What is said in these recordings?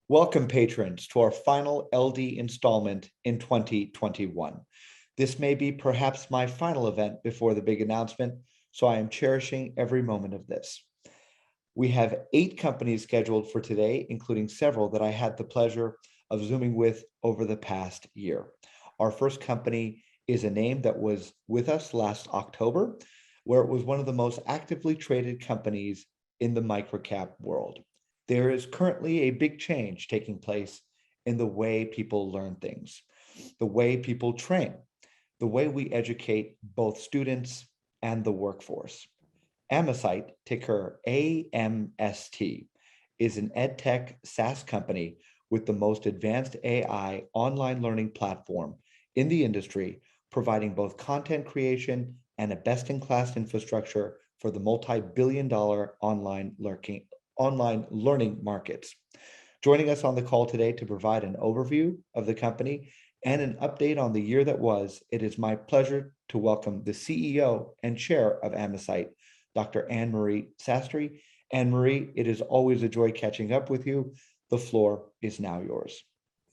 Welcome, patrons, to our final LD installment in 2021. This may be perhaps my final event before the big announcement, so I am cherishing every moment of this. We have 8 companies scheduled for today, including several that I had the pleasure of Zooming with over the past year. Our first company is a name that was with us last October, where it was one of the most actively traded companies in the microcap world. There is currently a big change taking place in the way people learn things, the way people train, the way we educate both students and the workforce. Amesite, ticker AMST, is an edtech SaaS company with the most advanced AI online learning platform in the industry, providing both content creation and a best-in-class infrastructure for the multi-billion-dollar online learning markets. Joining us on the call today to provide an overview of the company and an update on the year that was, it is my pleasure to welcome the CEO and chair of Amesite, Dr. Anne-Marie Sastry. Anne-Marie, it is always a joy catching up with you. The floor is now yours.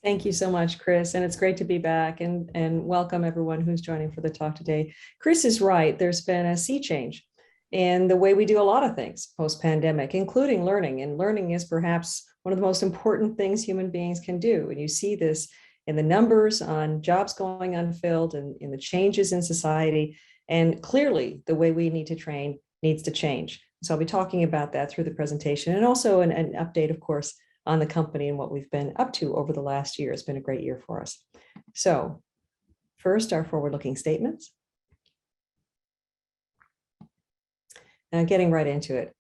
Thank you so much, Chris. And it's great to be back and welcome everyone who's joining for the talk today. Chris is right. There's been a sea change in the way we do a lot of things post-pandemic, including learning. And learning is perhaps one of the most important things human beings can do. And you see this in the numbers on jobs going unfilled and in the changes in society. And clearly, the way we need to train needs to change. So I'll be talking about that through the presentation and also an update, of course, on the company and what we've been up to over the last year. It's been a great year for us. So first, our forward-looking statements. Now, getting right into it.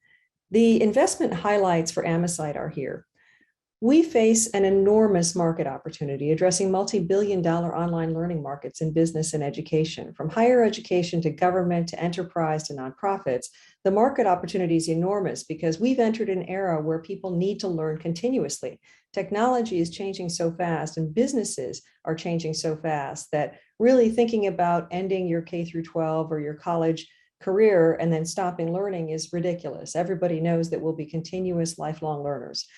The investment highlights for Amesite are here. We face an enormous market opportunity addressing multi-billion-dollar online learning markets in business and education. From higher education to government to enterprise to nonprofits, the market opportunity is enormous because we've entered an era where people need to learn continuously. Technology is changing so fast and businesses are changing so fast that really thinking about ending your K through 12 or your college career and then stopping learning is ridiculous. Everybody knows that we'll be continuous lifelong learners.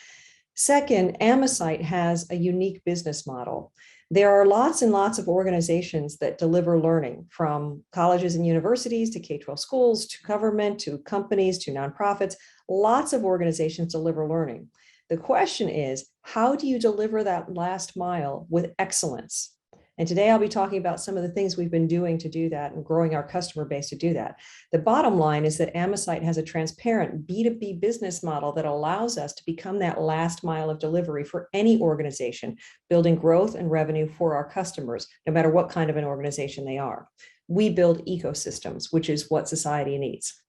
Second, Amesite has a unique business model. There are lots and lots of organizations that deliver learning, from colleges and universities to K-12 schools, to government, to companies, to nonprofits. Lots of organizations deliver learning. The question is, how do you deliver that last mile with excellence? And today I'll be talking about some of the things we've been doing to do that and growing our customer base to do that. The bottom line is that Amesite has a transparent B2B business model that allows us to become that last mile of delivery for any organization, building growth and revenue for our customers, no matter what kind of an organization they are. We build ecosystems, which is what society needs.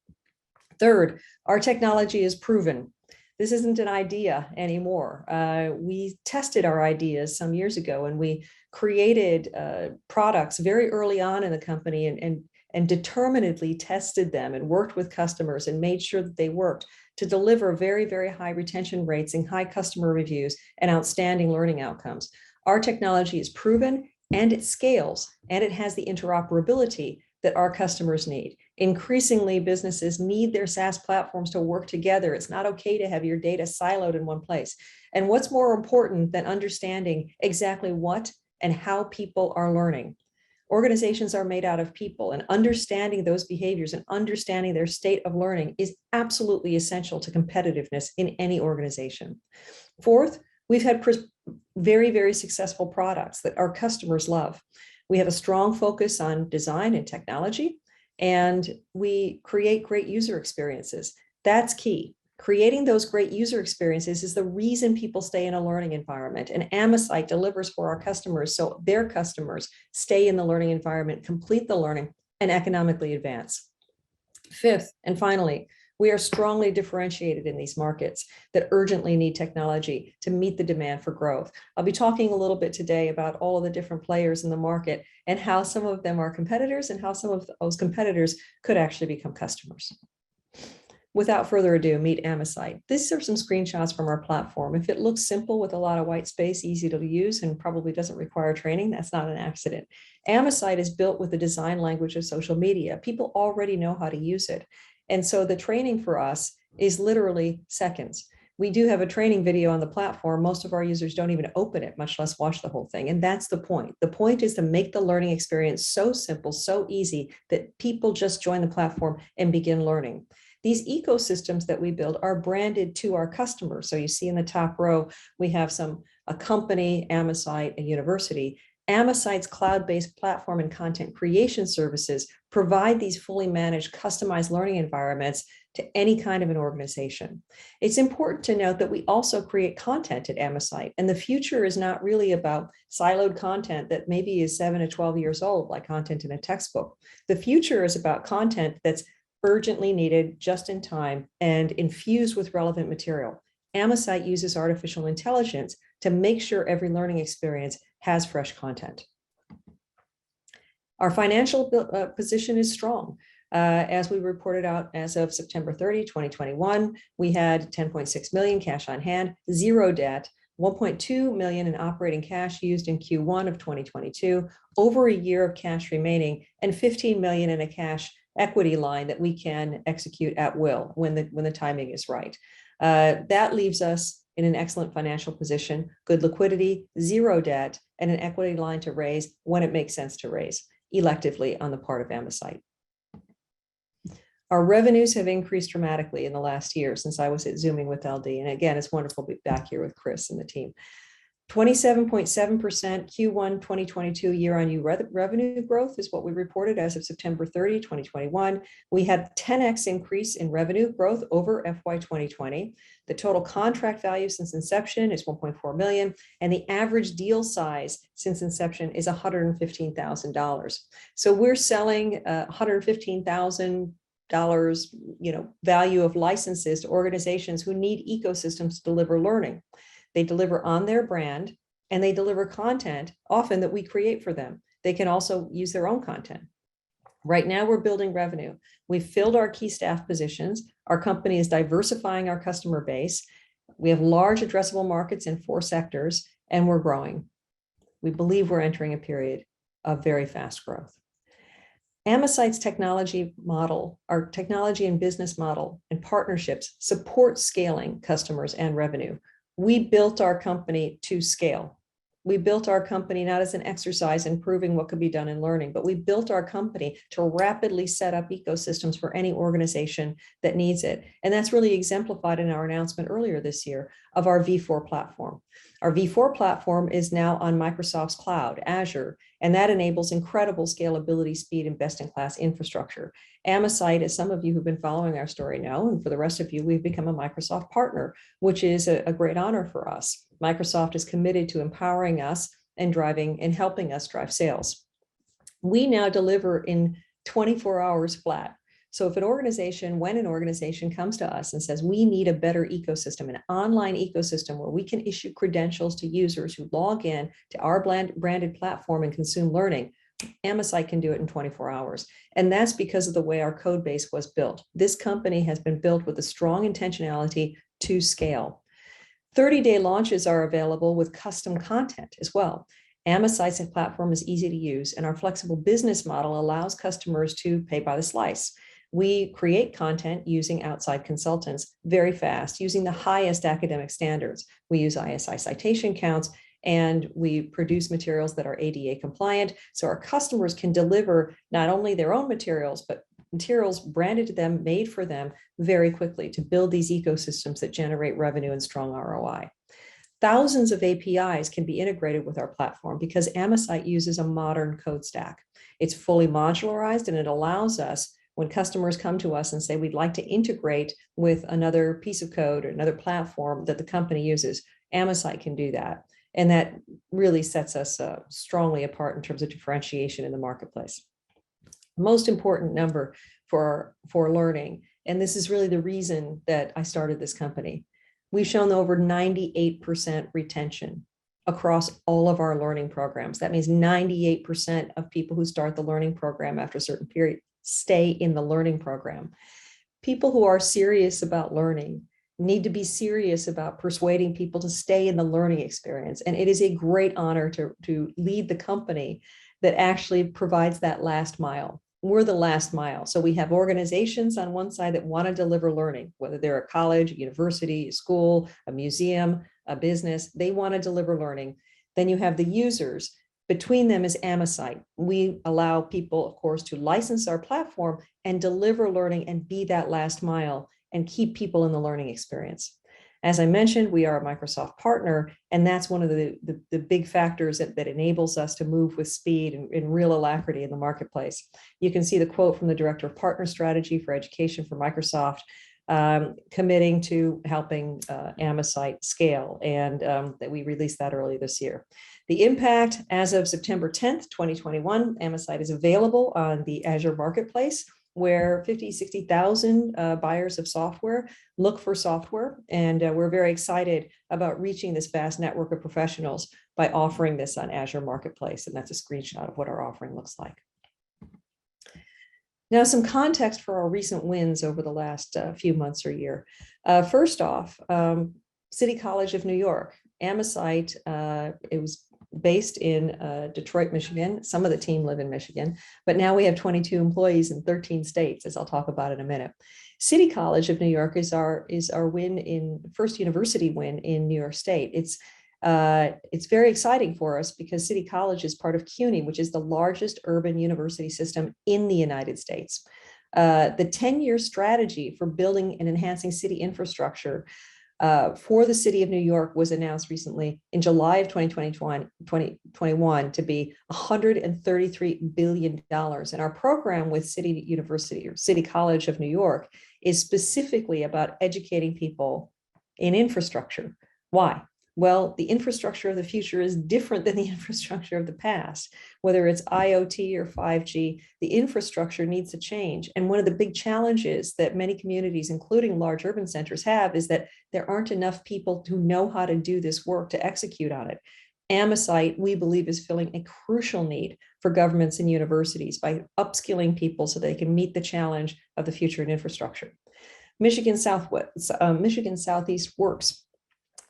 Third, our technology is proven. This isn't an idea anymore. We tested our ideas some years ago and we created products very early on in the company and determinedly tested them and worked with customers and made sure that they worked to deliver very, very high retention rates and high customer reviews and outstanding learning outcomes. Our technology is proven and it scales and it has the interoperability that our customers need. Increasingly, businesses need their SaaS platforms to work together. It's not okay to have your data siloed in one place. And what's more important than understanding exactly what and how people are learning? Organizations are made out of people, and understanding those behaviors and understanding their state of learning is absolutely essential to competitiveness in any organization. Fourth, we've had very, very successful products that our customers love. We have a strong focus on design and technology, and we create great user experiences. That's key. Creating those great user experiences is the reason people stay in a learning environment, and Amesite delivers for our customers so their customers stay in the learning environment, complete the learning, and economically advance. Fifth, and finally, we are strongly differentiated in these markets that urgently need technology to meet the demand for growth. I'll be talking a little bit today about all of the different players in the market and how some of them are competitors and how some of those competitors could actually become customers. Without further ado, meet Amesite. These are some screenshots from our platform. If it looks simple with a lot of white space, easy to use, and probably doesn't require training, that's not an accident. Amesite is built with the design language of social media. People already know how to use it. And so the training for us is literally seconds. We do have a training video on the platform. Most of our users don't even open it, much less watch the whole thing. And that's the point. The point is to make the learning experience so simple, so easy that people just join the platform and begin learning. These ecosystems that we build are branded to our customers. So you see in the top row, we have a company, Amesite, a university. Amesite's cloud-based platform and content creation services provide these fully managed, customized learning environments to any kind of an organization. It's important to note that we also create content at Amesite, and the future is not really about siloed content that maybe is 7 to 12 years old, like content in a textbook. The future is about content that's urgently needed, just in time, and infused with relevant material. Amesite uses artificial intelligence to make sure every learning experience has fresh content. Our financial position is strong. As we reported out as of September 30, 2021, we had 10.6 million cash on hand, 0 debt, 1.2 million in operating cash used in Q1 of 2022, over a year of cash remaining, and 15 million in a cash equity line that we can execute at will when the timing is right. That leaves us in an excellent financial position, good liquidity, 0 debt, and an equity line to raise when it makes sense to raise, electively on the part of Amesite. Our revenues have increased dramatically in the last year since I was at Zooming with LD. And again, it's wonderful to be back here with Chris and the team. 27.7% Q1 2022 year-on-year revenue growth is what we reported as of September 30, 2021. We had 10x increase in revenue growth over FY 2020. The total contract value since inception is 1.4 million, and the average deal size since inception is $115,000. So we're selling $115,000, value of licenses to organizations who need ecosystems to deliver learning. They deliver on their brand, and they deliver content often that we create for them. They can also use their own content. Right now, we're building revenue. We've filled our key staff positions. Our company is diversifying our customer base. We have large addressable markets in 4 sectors, and we're growing. We believe we're entering a period of very fast growth. Amesite's technology model, our technology and business model and partnerships support scaling customers and revenue. We built our company to scale. We built our company not as an exercise in proving what could be done in learning, but we built our company to rapidly set up ecosystems for any organization that needs it. And that's really exemplified in our announcement earlier this year of our V4 platform. Our V4 platform is now on Microsoft's cloud, Azure, and that enables incredible scalability, speed, and best-in-class infrastructure. Amesite, as some of you who've been following our story know, and for the rest of you, we've become a Microsoft partner, which is a great honor for us. Microsoft is committed to empowering us and driving and helping us drive sales. We now deliver in 24 hours flat. So if when an organization comes to us and says, we need a better ecosystem, an online ecosystem where we can issue credentials to users who log in to our branded platform and consume learning, Amesite can do it in 24 hours. And that's because of the way our code base was built. This company has been built with a strong intentionality to scale. 30-day launches are available with custom content as well. Amesite's platform is easy to use, and our flexible business model allows customers to pay by the slice. We create content using outside consultants very fast, using the highest academic standards. We use ISI citation counts, and we produce materials that are ADA compliant. So our customers can deliver not only their own materials, but materials branded to them, made for them very quickly to build these ecosystems that generate revenue and strong ROI. Thousands of APIs can be integrated with our platform because Amesite uses a modern code stack. It's fully modularized, and it allows us, when customers come to us and say, we'd like to integrate with another piece of code or another platform that the company uses, Amesite can do that. And that really sets us strongly apart in terms of differentiation in the marketplace. Most important number for learning, and this is really the reason that I started this company. We've shown over 98% retention across all of our learning programs. That means 98% of people who start the learning program after a certain period stay in the learning program. People who are serious about learning need to be serious about persuading people to stay in the learning experience. And it is a great honor to lead the company that actually provides that last mile. we're the last mile. So we have organizations on one side that want to deliver learning, whether they're a college, a university, a school, a museum, a business, they want to deliver learning. Then you have the users. Between them is Amesite. We allow people, of course, to license our platform and deliver learning and be that last mile and keep people in the learning experience. As I mentioned, we are a Microsoft partner, and that's one of the big factors that enables us to move with speed and real alacrity in the marketplace. You can see the quote from the Director of Partner Strategy for Education for Microsoft, committing to helping Amesite scale, and that we released that early this year. The impact as of September 10th, 2021, Amesite is available on the Azure Marketplace, where 50, 60,000 buyers of software look for software. And we're very excited about reaching this vast network of professionals by offering this on Azure Marketplace. And that's a screenshot of what our offering looks like. Now, some context for our recent wins over the last few months or year. First off, City College of New York, Amesite, it was based in Detroit, Michigan. Some of the team live in Michigan, but now we have 22 employees in 13 states, as I'll talk about in a minute. City College of New York is our win in first university win in New York State. It's very exciting for us because City College is part of CUNY, which is the largest urban university system in the United States. The 10-year strategy for building and enhancing city infrastructure for the city of New York was announced recently in July of 2021 to be $133 billion. And our program with City University or City College of New York is specifically about educating people in infrastructure. Why? Well, the infrastructure of the future is different than the infrastructure of the past. Whether it's IoT or 5G, the infrastructure needs to change. And one of the big challenges that many communities, including large urban centers, have is that there aren't enough people who know how to do this work to execute on it. Amesite, we believe, is filling a crucial need for governments and universities by upskilling people so they can meet the challenge of the future in infrastructure. Michigan Southeast Works.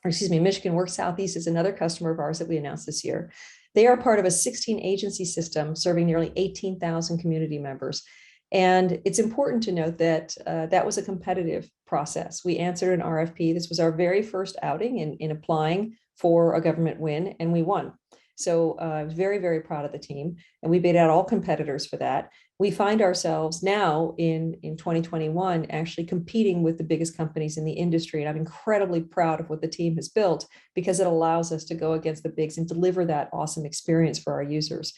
Michigan Works Southeast is another customer of ours that we announced this year. They are part of a 16-agency system serving nearly 18,000 community members. And it's important to note that that was a competitive process. We answered an RFP. This was our very first outing in applying for a government win, and we won. So I was very, very proud of the team, and we beat out all competitors for that. We find ourselves now in 2021 actually competing with the biggest companies in the industry. And I'm incredibly proud of what the team has built because it allows us to go against the bigs and deliver that awesome experience for our users.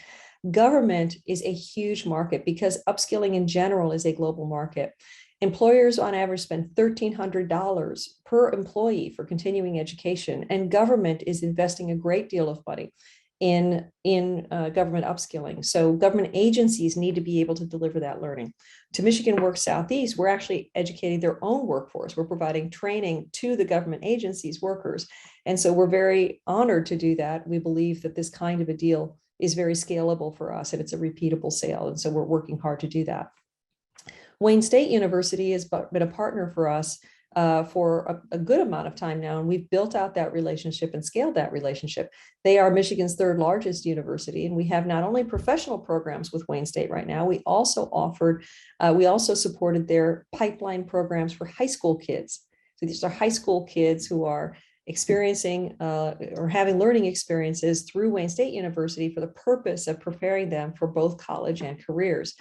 Government is a huge market because upskilling in general is a global market. Employers on average spend $1,300 per employee for continuing education, and government is investing a great deal of money in government upskilling. So government agencies need to be able to deliver that learning. To Michigan Works Southeast, we're actually educating their own workforce. We're providing training to the government agencies' workers. And so we're very honored to do that. We believe that this kind of a deal is very scalable for us and it's a repeatable sale. And so we're working hard to do that. Wayne State University has been a partner for us for a good amount of time now, and we've built out that relationship and scaled that relationship. They are Michigan's third largest university, and we have not only professional programs with Wayne State right now, we also supported their pipeline programs for high school kids. So these are high school kids who are experiencing or having learning experiences through Wayne State University for the purpose of preparing them for both college and careers.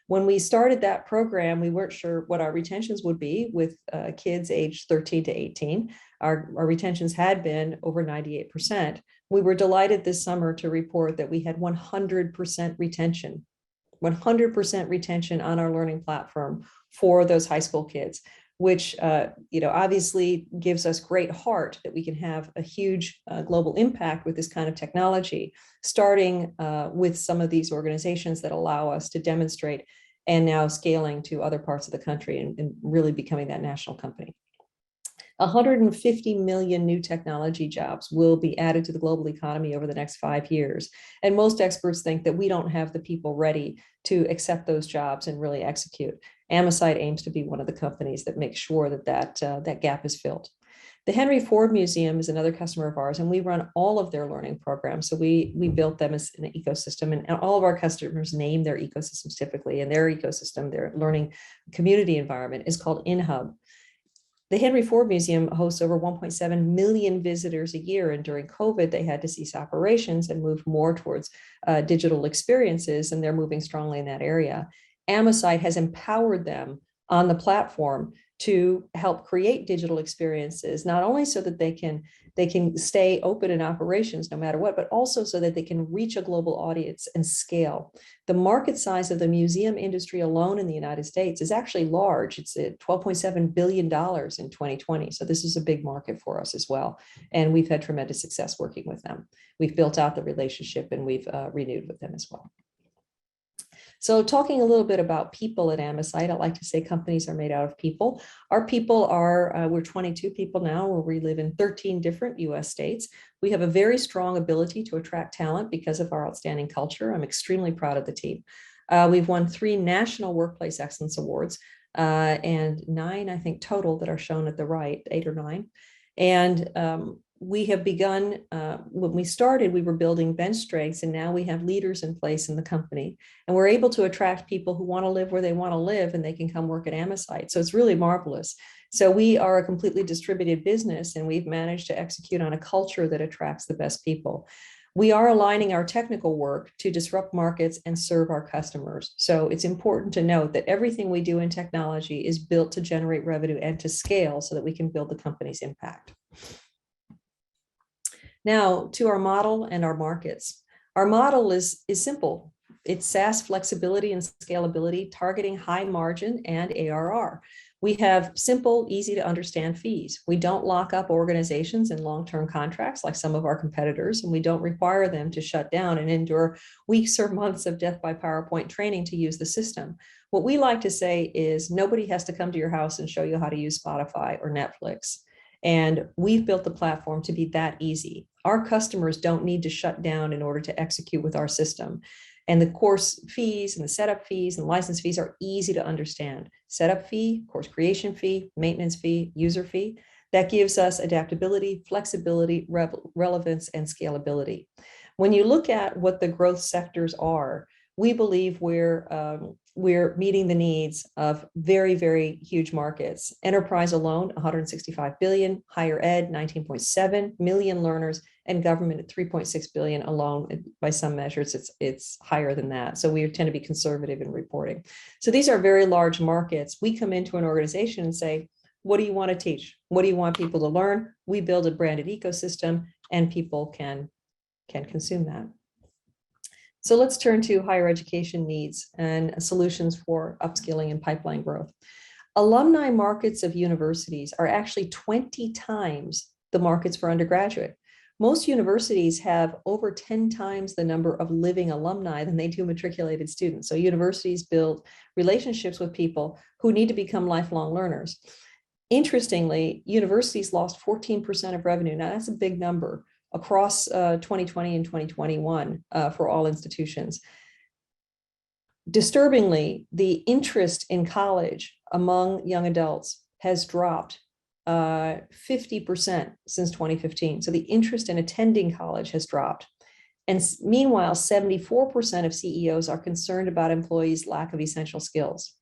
When we started that program, we weren't sure what our retentions would be with kids aged 13 to 18. Our retentions had been over 98%. We were delighted this summer to report that we had 100% retention, 100% retention on our learning platform for those high school kids, which obviously gives us great heart that we can have a huge global impact with this kind of technology, starting with some of these organizations that allow us to demonstrate and now scaling to other parts of the country and really becoming that national company. 150 million new technology jobs will be added to the global economy over the next 5 years. And most experts think that we don't have the people ready to accept those jobs and really execute. Amesite aims to be one of the companies that makes sure that that gap is filled. The Henry Ford Museum is another customer of ours, and we run all of their learning programs. So we built them as an ecosystem, and all of our customers name their ecosystems typically, and their ecosystem, their learning community environment is called InHub. The Henry Ford Museum hosts over 1.7 million visitors a year, and during COVID, they had to cease operations and move more towards digital experiences, and they're moving strongly in that area. Amesite has empowered them on the platform to help create digital experiences, not only so that they can stay open in operations no matter what, but also so that they can reach a global audience and scale. The market size of the museum industry alone in the United States is actually large. It's at $12.7 billion in 2020. So this is a big market for us as well. And we've had tremendous success working with them. We've built out the relationship and we've renewed with them as well. So talking a little bit about people at Amesite, I like to say companies are made out of people. Our people are, we're 22 people now, where we live in 13 different US states. We have a very strong ability to attract talent because of our outstanding culture. I'm extremely proud of the team. We've won 3 National Workplace Excellence Awards and 9, I think, total that are shown at the right, 8 or 9. And we have begun, when we started, we were building bench strengths, and now we have leaders in place in the company. And we're able to attract people who want to live where they want to live, and they can come work at Amesite. So it's really marvelous. So we are a completely distributed business, and we've managed to execute on a culture that attracts the best people. We are aligning our technical work to disrupt markets and serve our customers. So it's important to note that everything we do in technology is built to generate revenue and to scale so that we can build the company's impact. Now to our model and our markets. Our model is simple. It's SaaS flexibility and scalability, targeting high margin and ARR. We have simple, easy to understand fees. We don't lock up organizations in long-term contracts like some of our competitors, and we don't require them to shut down and endure weeks or months of death by PowerPoint training to use the system. What we like to say is nobody has to come to your house and show you how to use Spotify or Netflix. And we've built the platform to be that easy. Our customers don't need to shut down in order to execute with our system. And the course fees and the setup fees and license fees are easy to understand. Setup fee, course creation fee, maintenance fee, user fee. That gives us adaptability, flexibility, relevance, and scalability. When you look at what the growth sectors are, we believe we're meeting the needs of very, very huge markets. Enterprise alone, 165 billion, higher ed, 19.7 million learners, and government at 3.6 billion alone. By some measures, it's higher than that. So we tend to be conservative in reporting. So these are very large markets. We come into an organization and say, what do you want to teach? What do you want people to learn? We build a branded ecosystem and people can consume that. So let's turn to higher education needs and solutions for upskilling and pipeline growth. Alumni markets of universities are actually 20 times the markets for undergraduate. Most universities have over 10 times the number of living alumni than they do matriculated students. So universities build relationships with people who need to become lifelong learners. Interestingly, universities lost 14% of revenue. Now that's a big number across 2020 and 2021 for all institutions. Disturbingly, the interest in college among young adults has dropped 50% since 2015. So the interest in attending college has dropped. And meanwhile, 74% of CEOs are concerned about employees' lack of essential skills.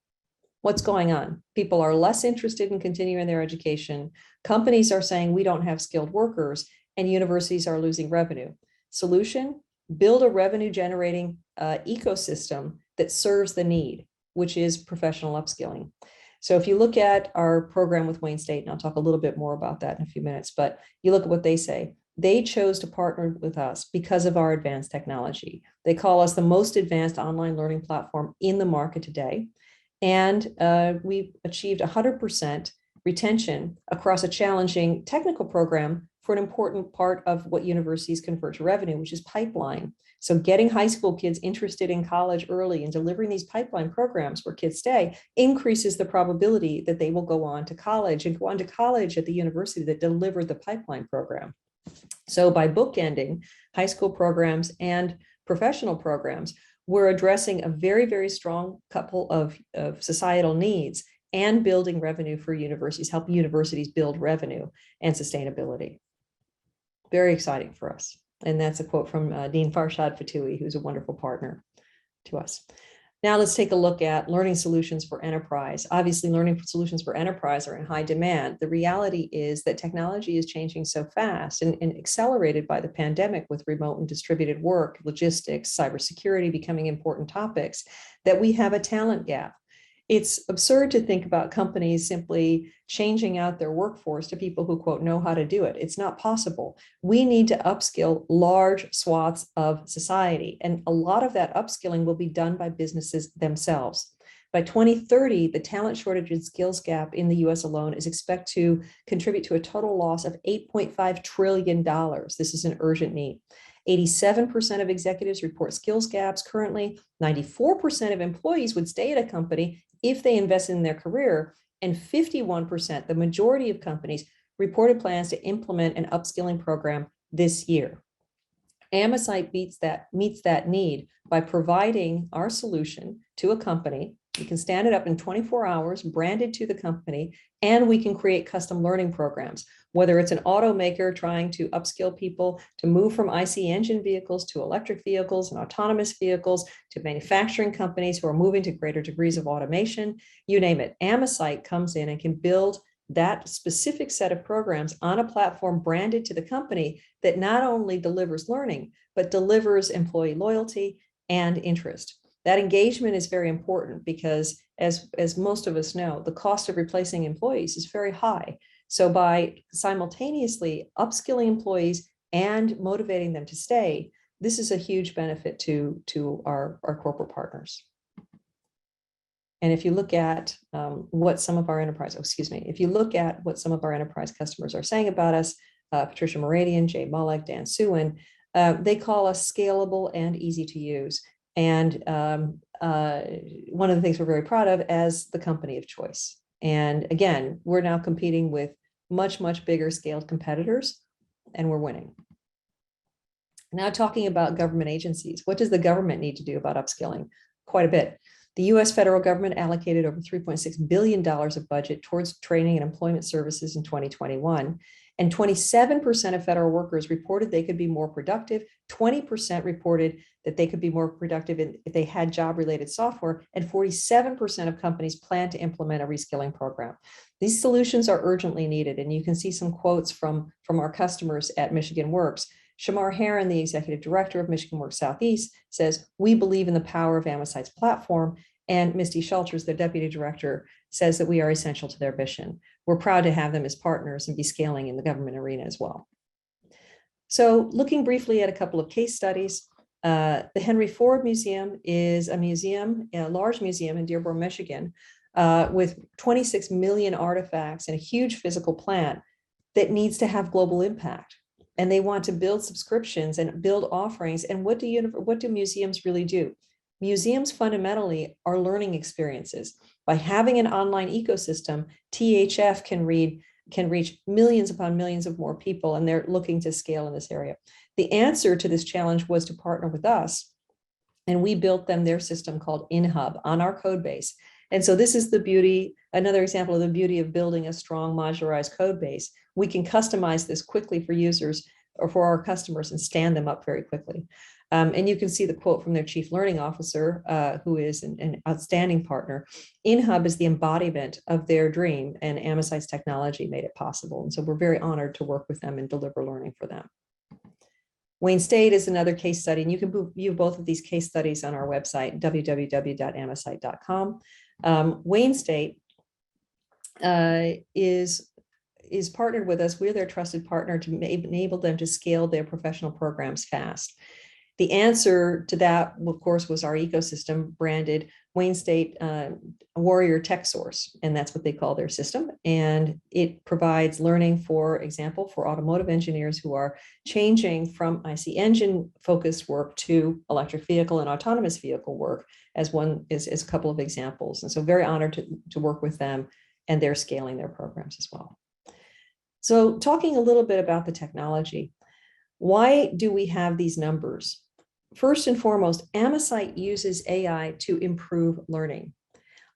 What's going on? People are less interested in continuing their education. Companies are saying we don't have skilled workers, and universities are losing revenue. Solution, build a revenue generating ecosystem that serves the need, which is professional upskilling. So if you look at our program with Wayne State, and I'll talk a little bit more about that in a few minutes, but you look at what they say. They chose to partner with us because of our advanced technology. They call us the most advanced online learning platform in the market today. And we've achieved 100% retention across a challenging technical program for an important part of what universities convert to revenue, which is pipeline. So getting high school kids interested in college early and delivering these pipeline programs where kids stay increases the probability that they will go on to college and go on to college at the university that delivered the pipeline program. So by bookending high school programs and professional programs, we're addressing a very, very strong couple of societal needs and building revenue for universities, help universities build revenue and sustainability. Very exciting for us. And that's a quote from Dean Farshad Fatoui, who's a wonderful partner to us. Now let's take a look at learning solutions for enterprise. Obviously, learning solutions for enterprise are in high demand. The reality is that technology is changing so fast and accelerated by the pandemic with remote and distributed work, logistics, cybersecurity becoming important topics, that we have a talent gap. It's absurd to think about companies simply changing out their workforce to people who, quote, know how to do it. It's not possible. We need to upskill large swaths of society. And a lot of that upskilling will be done by businesses themselves. By 2030, the talent shortage and skills gap in the US alone is expected to contribute to a total loss of $8.5 trillion. This is an urgent need. 87% of executives report skills gaps currently. 94% of employees would stay at a company if they invest in their career, and 51%, the majority of companies, reported plans to implement an upskilling program this year. Amesite meets that need by providing our solution to a company. We can stand it up in 24 hours, branded to the company, and we can create custom learning programs, whether it's an automaker trying to upskill people to move from IC engine vehicles to electric vehicles and autonomous vehicles, to manufacturing companies who are moving to greater degrees of automation, you name it. Amesite comes in and can build that specific set of programs on a platform branded to the company that not only delivers learning, but delivers employee loyalty and interest. That engagement is very important because, as most of us know, the cost of replacing employees is very high. So by simultaneously upskilling employees and motivating them to stay, this is a huge benefit to our corporate partners. And if you look at what some of our enterprise, if you look at what some of our enterprise customers are saying about us, Patricia Moradian, Jay Mullick, Dan Suwin, they call us scalable and easy to use. And one of the things we're very proud of as the company of choice. And again, we're now competing with much, much bigger scaled competitors, and we're winning. Now talking about government agencies, what does the government need to do about upskilling? Quite a bit. The US federal government allocated over $3.6 billion of budget towards training and employment services in 2021. And 27% of federal workers reported they could be more productive. 20% reported that they could be more productive if they had job-related software. And 47% of companies plan to implement a reskilling program. These solutions are urgently needed. And you can see some quotes from our customers at Michigan Works. Shamar Heron, the executive director of Michigan Works Southeast, says, "We believe in the power of Amesite's platform." And Misty Schulters, the deputy director, says that we are essential to their mission. We're proud to have them as partners and be scaling in the government arena as well. So looking briefly at a couple of case studies, the Henry Ford Museum is a large museum in Dearborn, Michigan, with 26 million artifacts and a huge physical plant that needs to have global impact. And they want to build subscriptions and build offerings. And what do museums really do? Museums fundamentally are learning experiences. By having an online ecosystem, THF can reach millions upon millions of more people, and they're looking to scale in this area. The answer to this challenge was to partner with us, and we built them their system called InHub on our code base. And so this is the beauty, another example of the beauty of building a strong modularized code base. We can customize this quickly for users or for our customers and stand them up very quickly. And you can see the quote from their chief learning officer, who is an outstanding partner. InHub is the embodiment of their dream, and Amesite's technology made it possible. And so we're very honored to work with them and deliver learning for them. Wayne State is another case study, and you can view both of these case studies on our website, www.amesite.com. Wayne State is partnered with us. We're their trusted partner to enable them to scale their professional programs fast. The answer to that, of course, was our ecosystem branded Wayne State Warrior Tech Source, and that's what they call their system. And it provides learning, for example, for automotive engineers who are changing from IC engine focused work to electric vehicle and autonomous vehicle work as a couple of examples. And so very honored to work with them, and they're scaling their programs as well. So talking a little bit about the technology, why do we have these numbers? First and foremost, Amesite uses AI to improve learning.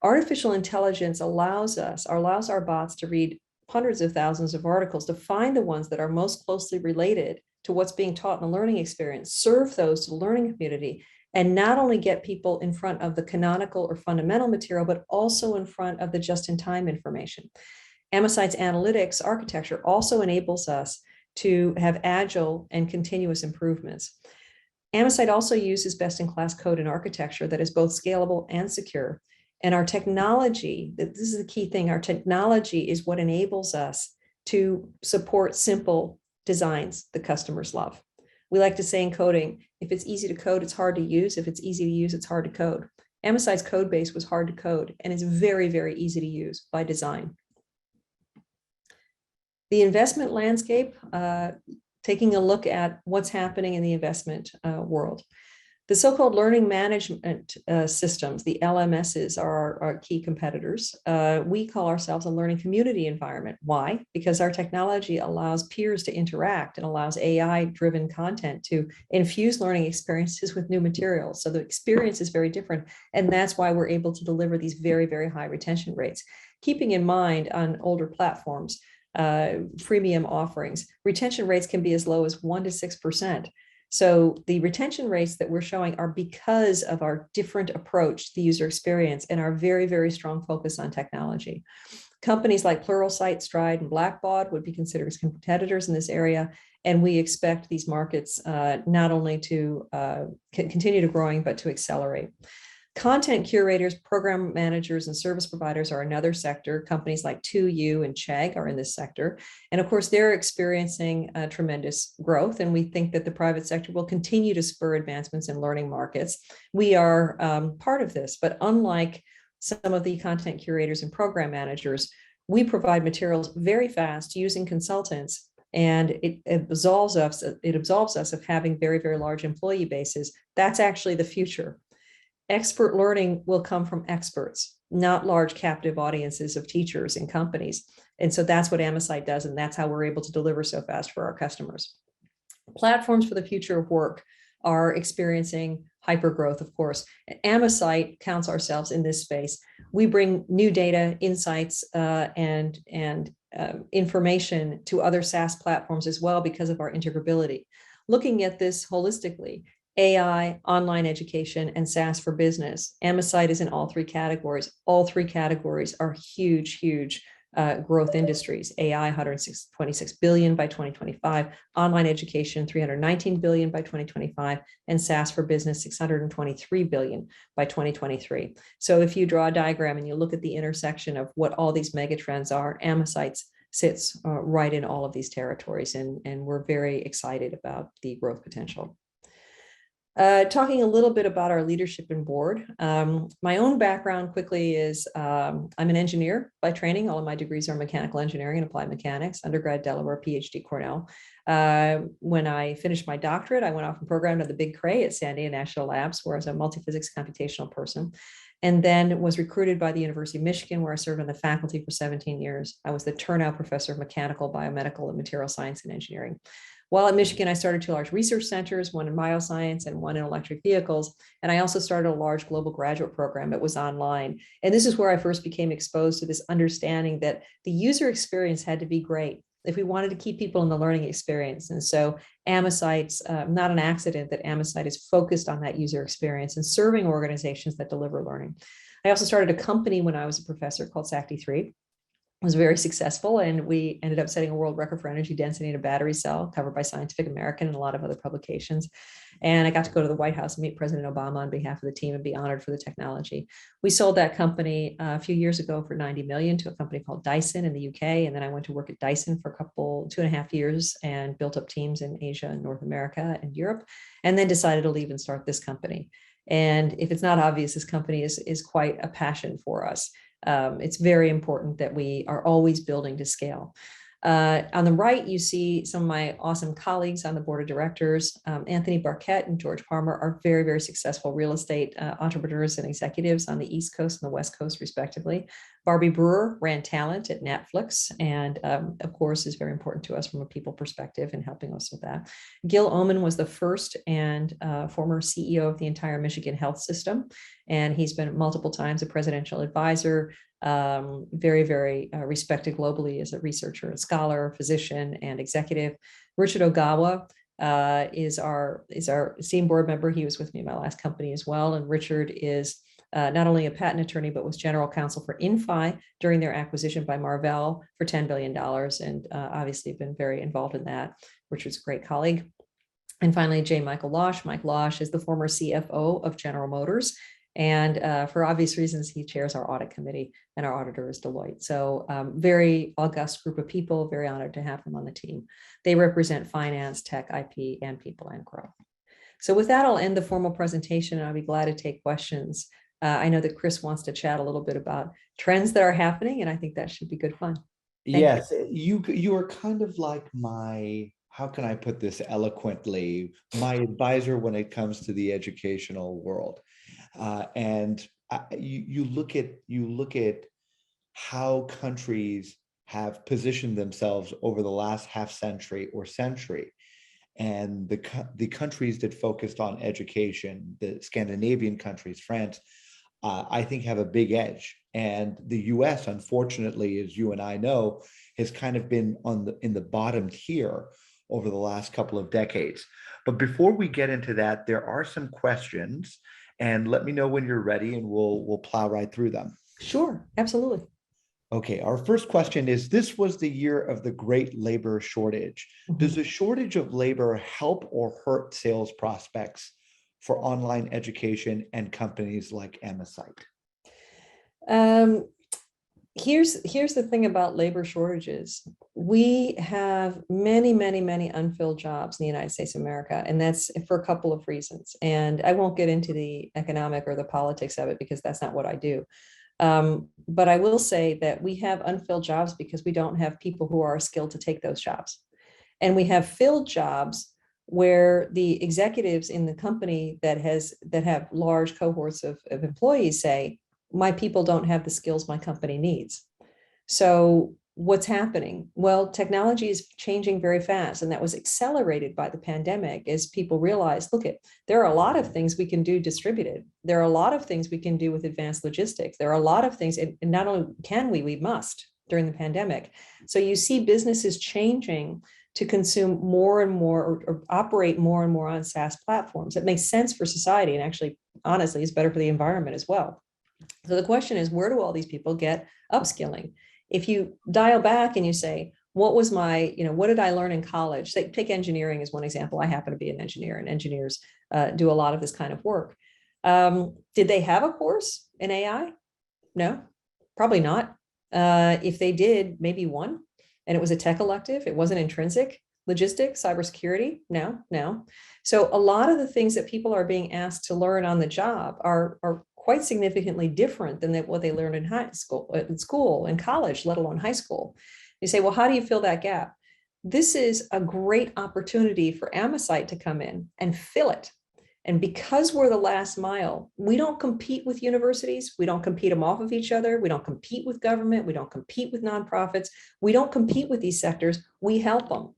Artificial intelligence allows our bots to read hundreds of thousands of articles to find the ones that are most closely related to what's being taught in the learning experience, serve those to the learning community, and not only get people in front of the canonical or fundamental material, but also in front of the just-in-time information. Amesite's analytics architecture also enables us to have agile and continuous improvements. Amesite also uses best-in-class code and architecture that is both scalable and secure. And our technology, this is the key thing, our technology is what enables us to support simple designs that customers love. We like to say in coding, if it's easy to code, it's hard to use. If it's easy to use, it's hard to code. Amesite's code base was hard to code, and it's very, very easy to use by design. The investment landscape, taking a look at what's happening in the investment world. The so-called learning management systems, the LMSs, are our key competitors. We call ourselves a learning community environment. Why? Because our technology allows peers to interact and allows AI-driven content to infuse learning experiences with new materials. So the experience is very different, and that's why we're able to deliver these very, very high retention rates. Keeping in mind on older platforms, freemium offerings, retention rates can be as low as 1 to 6%. So the retention rates that we're showing are because of our different approach to the user experience and our very, very strong focus on technology. Companies like Pluralsight, Stride, and Blackbaud would be considered as competitors in this area, and we expect these markets not only to continue to growing, but to accelerate. Content curators, program managers, and service providers are another sector. Companies like 2U and Chegg are in this sector. And of course, they're experiencing tremendous growth. And we think that the private sector will continue to spur advancements in learning markets. We are part of this, but unlike some of the content curators and program managers, we provide materials very fast using consultants, and it absolves us of having very, very large employee bases. That's actually the future. Expert learning will come from experts, not large captive audiences of teachers and companies. And so that's what Amesite does, and that's how we're able to deliver so fast for our customers. Platforms for the future of work are experiencing hypergrowth, of course. Amesite counts ourselves in this space. We bring new data, insights, and information to other SaaS platforms as well because of our integrability. Looking at this holistically, AI, online education, and SaaS for business. Amesite is in all three categories. All three categories are huge, huge growth industries. AI, 126 billion by 2025, online education, 319 billion by 2025, and SaaS for business, 623 billion by 2023. So if you draw a diagram and you look at the intersection of what all these megatrends are, Amesite sits right in all of these territories, and we're very excited about the growth potential. Talking a little bit about our leadership and board. My own background quickly is I'm an engineer by training. All of my degrees are mechanical engineering and applied mechanics, undergrad Delaware, PhD Cornell. When I finished my doctorate, I went off and programmed at the Big Cray at Sandia National Labs, where I was a multiphysics computational person, and then was recruited by the University of Michigan, where I served on the faculty for 17 years. I was the Turnow Professor of Mechanical, Biomedical, and Material Science and Engineering. While at Michigan, I started 2 large research centers, one in bioscience and one in electric vehicles. And I also started a large global graduate program that was online. And this is where I first became exposed to this understanding that the user experience had to be great if we wanted to keep people in the learning experience. And so Amesite's not an accident that Amesite is focused on that user experience and serving organizations that deliver learning. I also started a company when I was a professor called SACD3. Was very successful, and we ended up setting a world record for energy density in a battery cell, covered by Scientific American and a lot of other publications. And I got to go to the White House and meet President Obama on behalf of the team and be honored for the technology. We sold that company a few years ago for 90 million to a company called Dyson in the UK. And then I went to work at Dyson for 2.5 years and built up teams in Asia and North America and Europe, and then decided to leave and start this company. And if it's not obvious, this company is quite a passion for us. It's very important that we are always building to scale. On the right, you see some of my awesome colleagues on the board of directors. Anthony Barquette and George Palmer are very, very successful real estate entrepreneurs and executives on the East Coast and the West Coast, respectively. Barbie Brewer ran talent at Netflix, and of course is very important to us from a people perspective and helping us with that. Gil Oman was the first and former CEO of the entire Michigan health system, and he's been multiple times a presidential advisor, very, very respected globally as a researcher and scholar, physician, and executive. Richard Ogawa is our esteemed board member. He was with me in my last company as well. And Richard is not only a patent attorney, but was general counsel for Inphi during their acquisition by Marvell for $10 billion, and obviously been very involved in that. Richard's a great colleague. And finally, J. Michael Losh. Mike Losh is the former CFO of General Motors. And for obvious reasons, he chairs our audit committee, and our auditor is Deloitte. So very august group of people, very honored to have them on the team. They represent finance, tech, IP, and people and growth. So with that, I'll end the formal presentation, and I'll be glad to take questions. I know that Chris wants to chat a little bit about trends that are happening, and I think that should be good fun. Yes, you are kind of like my, how can I put this eloquently, my advisor when it comes to the educational world. And you look at how countries have positioned themselves over the last half century or century, and the countries that focused on education, the Scandinavian countries, France, I think have a big edge. And the US, unfortunately, as you and I know, has kind of been in the bottom tier over the last couple of decades. But before we get into that, there are some questions, and let me know when you're ready, and we'll plow right through them. Sure, absolutely. Okay, our first question is, this was the year of the great labor shortage. Does the shortage of labor help or hurt sales prospects for online education and companies like Amesite? Here's the thing about labor shortages. We have many, many, many unfilled jobs in the United States of America, and that's for a couple of reasons. And I won't get into the economic or the politics of it because that's not what I do. But I will say that we have unfilled jobs because we don't have people who are skilled to take those jobs. And we have filled jobs where the executives in the company that have large cohorts of employees say, my people don't have the skills my company needs. So what's happening? Well, technology is changing very fast, and that was accelerated by the pandemic as people realized, look, there are a lot of things we can do distributed. There are a lot of things we can do with advanced logistics. There are a lot of things, and not only can we must during the pandemic. So you see businesses changing to consume more and more, or operate more and more on SaaS platforms. It makes sense for society, and actually, honestly, it's better for the environment as well. So the question is, where do all these people get upskilling? If you dial back and you say, what was my, what did I learn in college? Take engineering as one example. I happen to be an engineer, and engineers do a lot of this kind of work. Did they have a course in AI? No, probably not. If they did, maybe one, and it was a tech elective. It wasn't intrinsic. Logistics, cybersecurity, no. So a lot of the things that people are being asked to learn on the job are quite significantly different than what they learned in school, in college, let alone high school. You say, well, how do you fill that gap? This is a great opportunity for Amesite to come in and fill it. And because we're the last mile, we don't compete with universities. We don't compete them off of each other. We don't compete with government. We don't compete with nonprofits. We don't compete with these sectors. We help them.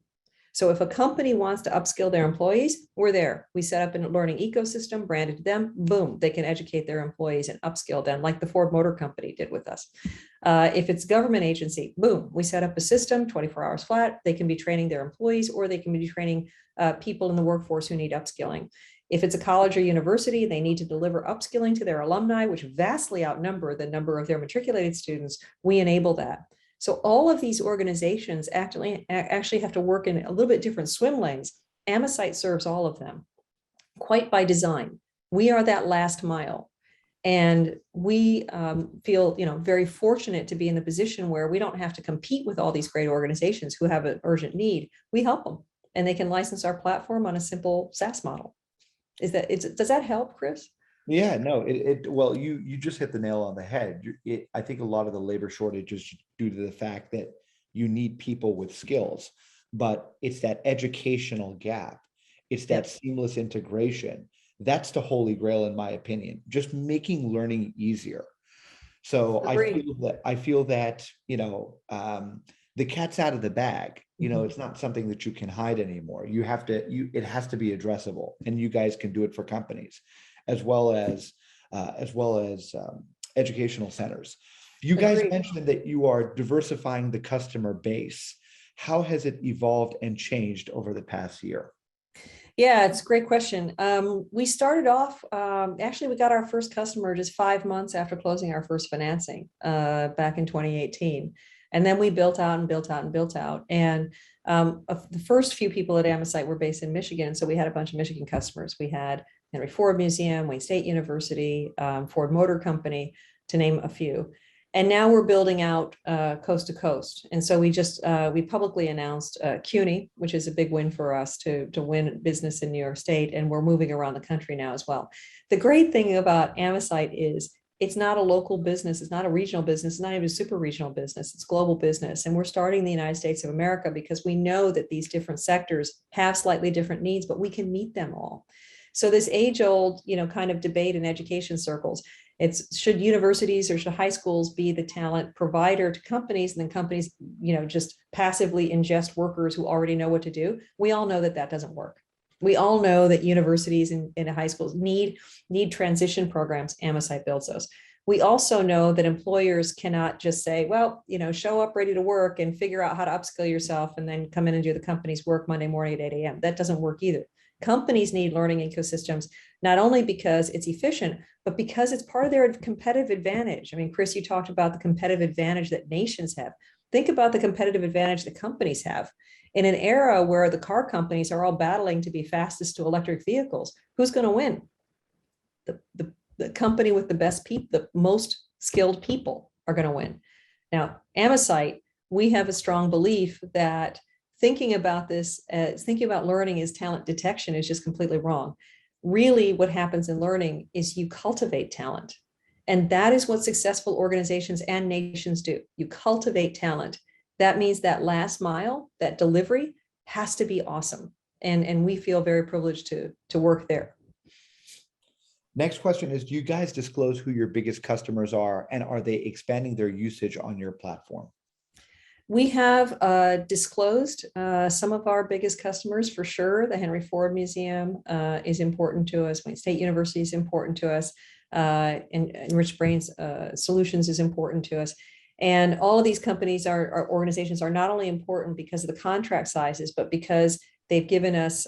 So if a company wants to upskill their employees, we're there. We set up a learning ecosystem, branded to them, boom, they can educate their employees and upskill them like the Ford Motor Company did with us. If it's government agency, boom, we set up a system, 24 hours flat. They can be training their employees, or they can be training people in the workforce who need upskilling. If it's a college or university, they need to deliver upskilling to their alumni, which vastly outnumber the number of their matriculated students. We enable that. So all of these organizations actually have to work in a little bit different swim lanes. Amesite serves all of them, quite by design. We are that last mile. And we feel, very fortunate to be in the position where we don't have to compete with all these great organizations who have an urgent need. We help them, and they can license our platform on a simple SaaS model. Does that help, Chris? Yeah, no, well, you just hit the nail on the head. I think a lot of the labor shortage is due to the fact that you need people with skills, but it's that educational gap. It's that seamless integration. That's the holy grail, in my opinion, just making learning easier. So Agreed. I feel that, the cat's out of the bag. Mhm. It's not something that you can hide anymore. You have to, it has to be addressable, and you guys can do it for companies as well as educational centers. You guys Agreed. mentioned that you are diversifying the customer base. How has it evolved and changed over the past year? Yeah, it's a great question. We started off, actually, we got our first customer just 5 months after closing our first financing back in 2018. And then we built out and built out and built out. And the first few people at Amesite were based in Michigan. So we had a bunch of Michigan customers. We had Henry Ford Museum, Wayne State University, Ford Motor Company, to name a few. And now we're building out coast to coast. And so we publicly announced CUNY, which is a big win for us to win business in New York State. And we're moving around the country now as well. The great thing about Amesite is it's not a local business. It's not a regional business. It's not even a super regional business. It's global business. And we're starting in the United States of America because we know that these different sectors have slightly different needs, but we can meet them all. So this age old, kind of debate in education circles, it's should universities or should high schools be the talent provider to companies, and then companies, just passively ingest workers who already know what to do. We all know that that doesn't work. We all know that universities and high schools need transition programs. Amesite builds those. We also know that employers cannot just say, well, show up ready to work and figure out how to upskill yourself and then come in and do the company's work Monday morning at 8 a.m. That doesn't work either. Companies need learning ecosystems, not only because it's efficient, but because it's part of their competitive advantage. I mean, Chris, you talked about the competitive advantage that nations have. Think about the competitive advantage that companies have. In an era where the car companies are all battling to be fastest to electric vehicles, who's going to win? The company with the best people, the most skilled people are going to win. Now, Amesite, we have a strong belief that thinking about learning as talent detection is just completely wrong. Really, what happens in learning is you cultivate talent. And that is what successful organizations and nations do. You cultivate talent. That means that last mile, that delivery has to be awesome. And we feel very privileged to work there. Next question is, do you guys disclose who your biggest customers are, and are they expanding their usage on your platform? We have disclosed some of our biggest customers for sure. The Henry Ford Museum is important to us. Wayne State University is important to us. And Enriched Brains Solutions is important to us. And all of these companies our organizations are not only important because of the contract sizes, but because they've given us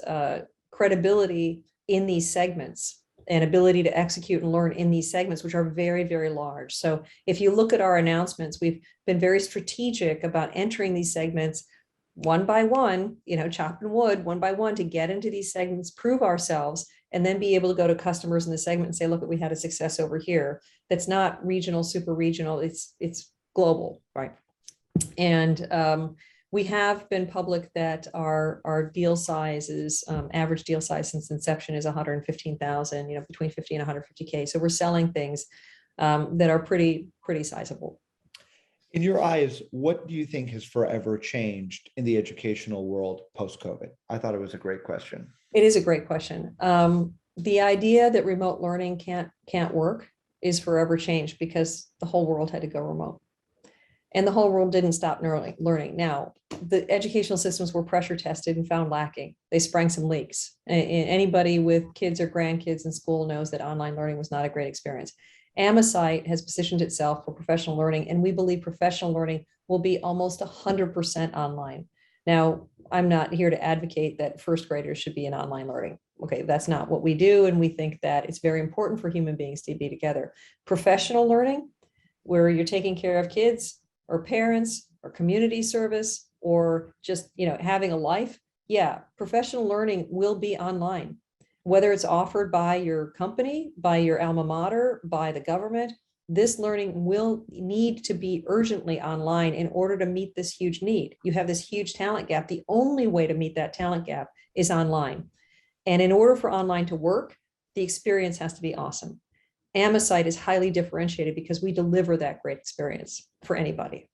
credibility in these segments and ability to execute and learn in these segments, which are very, very large. So if you look at our announcements, we've been very strategic about entering these segments one by one, chopping wood one by one to get into these segments, prove ourselves, and then be able to go to customers in the segment and say, look, we had a success over here. That's not regional, super regional, it's global, right? And we have been public that our deal size is average deal size since inception is 115,000, between 50 and 150K. So we're selling things that are pretty sizable. In your eyes, what do you think has forever changed in the educational world post-COVID? I thought it was a great question. It is a great question. The idea that remote learning can't work is forever changed because the whole world had to go remote. And the whole world didn't stop learning. Now, the educational systems were pressure tested and found lacking. They sprang some leaks. Anybody with kids or grandkids in school knows that online learning was not a great experience. Amesite has positioned itself for professional learning, and we believe professional learning will be almost 100% online. Now, I'm not here to advocate that first graders should be in online learning. Okay, that's not what we do, and we think that it's very important for human beings to be together. Professional learning, where you're taking care of kids, or parents, or community service, or just having a life, yeah, professional learning will be online. Whether it's offered by your company, by your alma mater, by the government, this learning will need to be urgently online in order to meet this huge need. You have this huge talent gap. The only way to meet that talent gap is online. And in order for online to work, the experience has to be awesome. Amesite is highly differentiated because we deliver that great experience for anybody.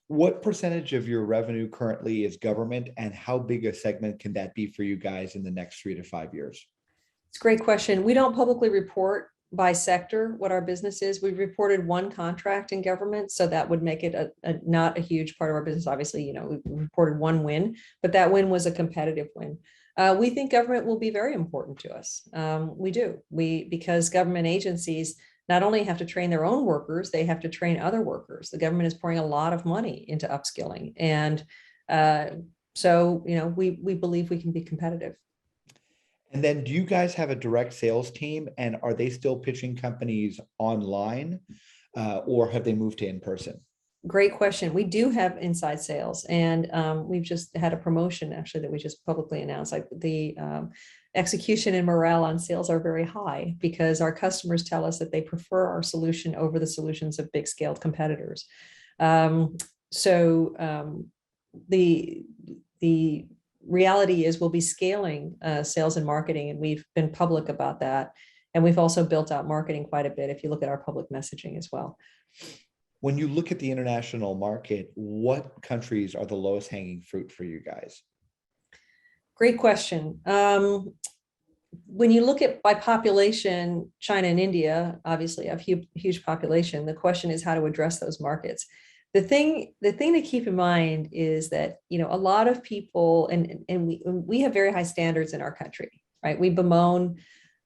What percentage of your revenue currently is government, and how big a segment can that be for you guys in the next 3 to 5 years? It's a great question. We don't publicly report by sector what our business is. We've reported one contract in government, so that would make it not a huge part of our business. Obviously, we reported one win, but that win was a competitive win. We think government will be very important to us. We do. Because government agencies not only have to train their own workers, they have to train other workers. The government is pouring a lot of money into upskilling. And so, we believe we can be competitive. And then do you guys have a direct sales team, and are they still pitching companies online or have they moved to in-person? Great question. We do have inside sales, and we've just had a promotion actually that we just publicly announced. Like the execution and morale on sales are very high because our customers tell us that they prefer our solution over the solutions of big scaled competitors. The reality is we'll be scaling sales and marketing, and we've been public about that. And we've also built out marketing quite a bit if you look at our public messaging as well. When you look at the international market, what countries are the lowest hanging fruit for you guys? Great question. When you look at by population, China and India obviously have huge population. The question is how to address those markets. The thing to keep in mind is that a lot of people, and we have very high standards in our country, right? We bemoan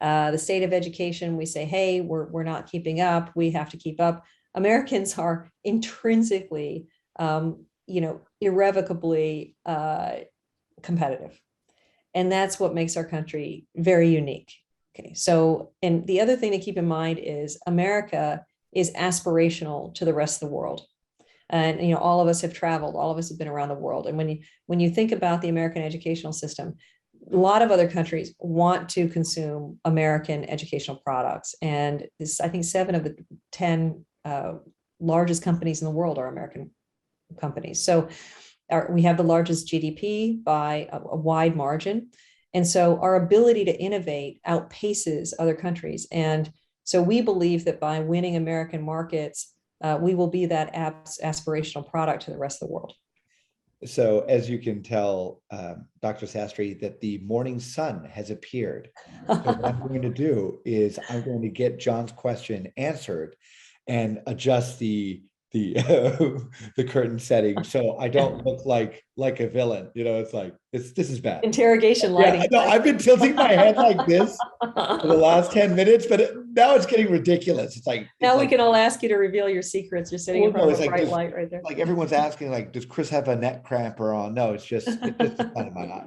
the state of education. We say, hey, we're not keeping up. We have to keep up. Americans are intrinsically, irrevocably competitive. And that's what makes our country very unique. Okay, so, and the other thing to keep in mind is America is aspirational to the rest of the world. And, all of us have traveled, all of us have been around the world. And when you think about the American educational system, a lot of other countries want to consume American educational products. And this, I think 7 of the 10 largest companies in the world are American companies. So we have the largest GDP by a wide margin. And so our ability to innovate outpaces other countries. And so we believe that by winning American markets, we will be that aspirational product to the rest of the world. So as you can tell, Dr. Sastry, that the morning sun has appeared. So what I'm going to do is I'm going to get John's question answered and adjust the curtain setting so I don't look like a villain. It's like this is bad. Interrogation lighting. Yeah, I've been tilting my head like this for the last 10 minutes, but now it's getting ridiculous. It's like now we can all ask you to reveal your secrets. You're sitting in front of a bright light right there. Like everyone's asking, like, does Chris have a neck cramper on? No, it's just the sun in my eye.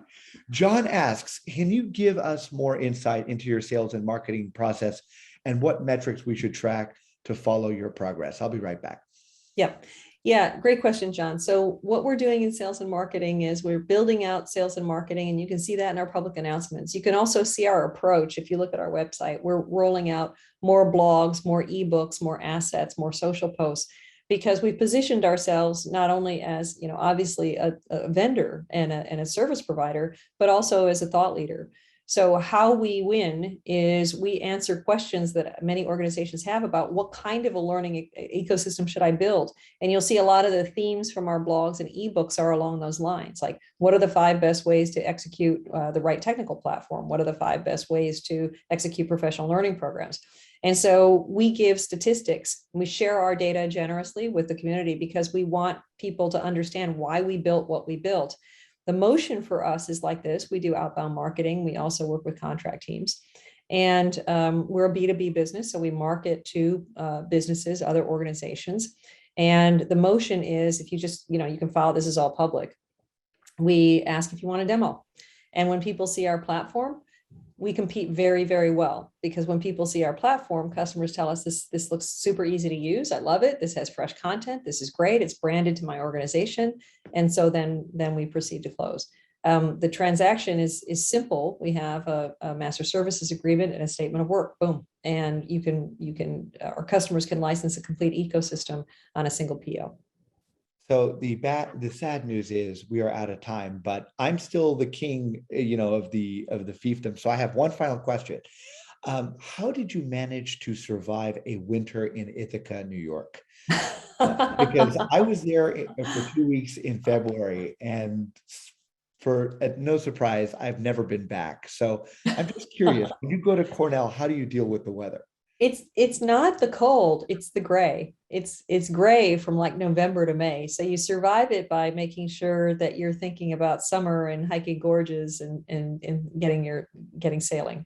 John asks, can you give us more insight into your sales and marketing process and what metrics we should track to follow your progress? I'll be right back. Yep. Yeah, great question, John. So what we're doing in sales and marketing is we're building out sales and marketing, and you can see that in our public announcements. You can also see our approach if you look at our website. We're rolling out more blogs, more ebooks, more assets, more social posts, because we positioned ourselves not only as, obviously a vendor and a service provider, but also as a thought leader. So how we win is we answer questions that many organizations have about what kind of a learning ecosystem should I build? And you'll see a lot of the themes from our blogs and ebooks are along those lines. Like, what are the 5 best ways to execute the right technical platform? What are the 5 best ways to execute professional learning programs? And so we give statistics. We share our data generously with the community because we want people to understand why we built what we built. The motion for us is like this. We do outbound marketing. We also work with contract teams. And we're a B2B business, so we market to businesses, other organizations. And the motion is, if you just, you can follow, this is all public. We ask if you want a demo. And when people see our platform, we compete very, very well, because when people see our platform, customers tell us this looks super easy to use. I love it. This has fresh content. This is great. It's branded to my organization. And so then we proceed to close. The transaction is simple. We have a master services agreement and a statement of work. Boom. And our customers can license a complete ecosystem on a single PO. So the sad news is we are out of time, but I'm still the king, of the fiefdom. So I have one final question. How did you manage to survive a winter in Ithaca, New York? Because I was there for 2 weeks in February, and no surprise, I've never been back. So I'm just curious, when you go to Cornell, how do you deal with the weather? It's not the cold, it's the gray. It's gray from like November to May. So you survive it by making sure that you're thinking about summer and hiking gorges and getting sailing.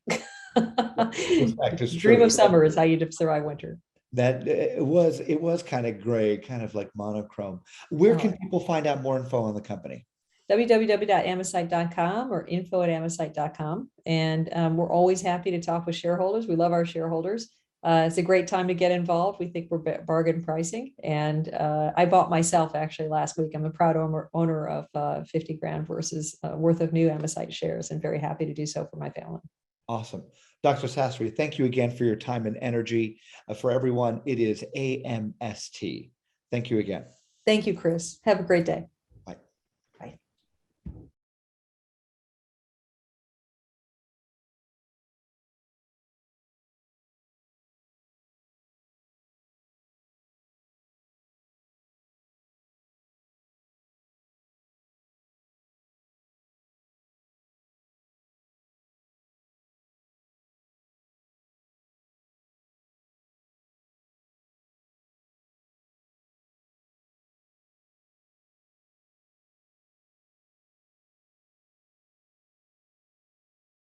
Respect is Dream true. of summer is how you survive winter. That it was kind of gray, kind of like monochrome. Where Oh, can people find out more info on the company? www.amesite.com or info@amesite.com. And we're always happy to talk with shareholders. We love our shareholders. It's a great time to get involved. We think we're bargain pricing. And I bought myself actually last week. I'm a proud owner of 50 grand versus worth of new Amesite shares, and very happy to do so for my family. Awesome. Dr. Sastry, thank you again for your time and energy. For everyone, it is AMST. Thank you again. Thank you, Chris. Have a great day.